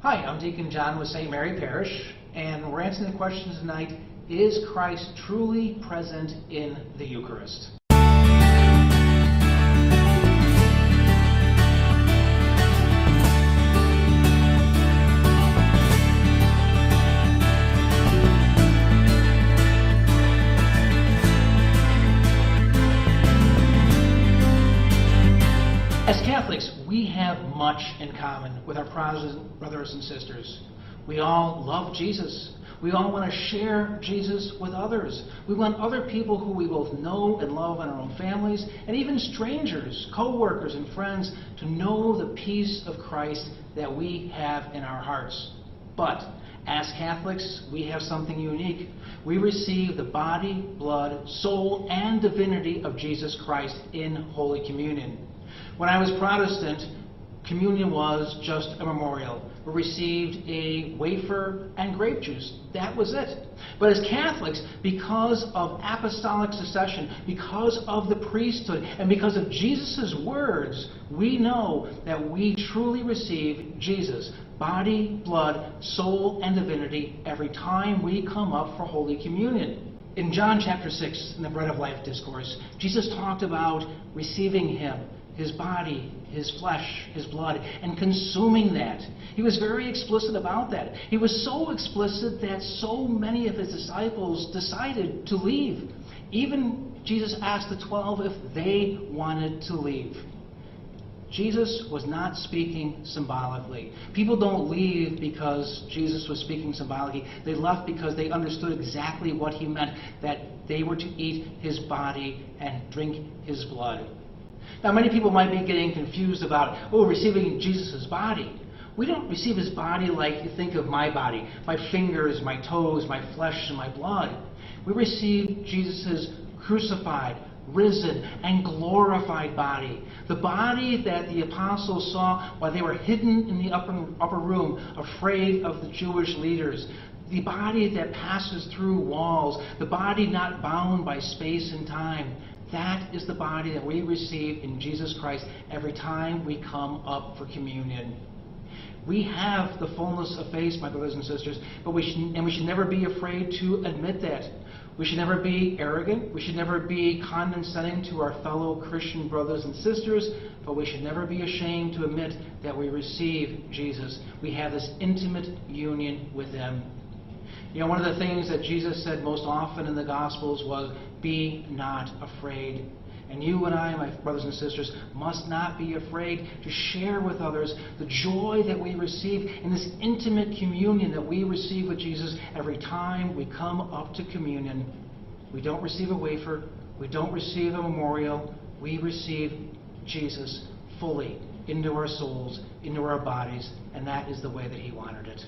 Hi, I'm Deacon John with St. Mary Parish, and we're answering the question tonight, is Christ truly present in the Eucharist? As Catholics, we have much in common with our Protestant brothers and sisters. We all love Jesus. We all want to share Jesus with others. We want other people who we both know and love in our own families, and even strangers, co-workers and friends, to know the peace of Christ that we have in our hearts. But as Catholics, we have something unique. We receive the body, blood, soul, and divinity of Jesus Christ in Holy Communion. When I was Protestant, communion was just a memorial. We received a wafer and grape juice. That was it. But as Catholics, because of apostolic succession, because of the priesthood, and because of Jesus' words, we know that we truly receive Jesus, body, blood, soul, and divinity every time we come up for Holy Communion. In John chapter 6, in the Bread of Life discourse, Jesus talked about receiving Him, His body, His flesh, His blood, and consuming that. He was very explicit about that. He was so explicit that so many of His disciples decided to leave. Even Jesus asked the 12 if they wanted to leave. Jesus was not speaking symbolically. People don't leave because Jesus was speaking symbolically. They left because they understood exactly what He meant, that they were to eat His body and drink His blood. Now, many people might be getting confused about, receiving Jesus' body. We don't receive His body like you think of my body, my fingers, my toes, my flesh, and my blood. We receive Jesus' crucified, risen, and glorified body. The body that the apostles saw while they were hidden in the upper room, afraid of the Jewish leaders. The body that passes through walls, the body not bound by space and time. That is the body that we receive in Jesus Christ every time we come up for communion. We have the fullness of faith, my brothers and sisters, but we should never be afraid to admit that. We should never be arrogant. We should never be condescending to our fellow Christian brothers and sisters, but we should never be ashamed to admit that we receive Jesus. We have this intimate union with Him. You know, one of the things that Jesus said most often in the Gospels was, "Be not afraid." And you and I, my brothers and sisters, must not be afraid to share with others the joy that we receive in this intimate communion that we receive with Jesus every time we come up to communion. We don't receive a wafer. We don't receive a memorial. We receive Jesus fully into our souls, into our bodies, and that is the way that He wanted it.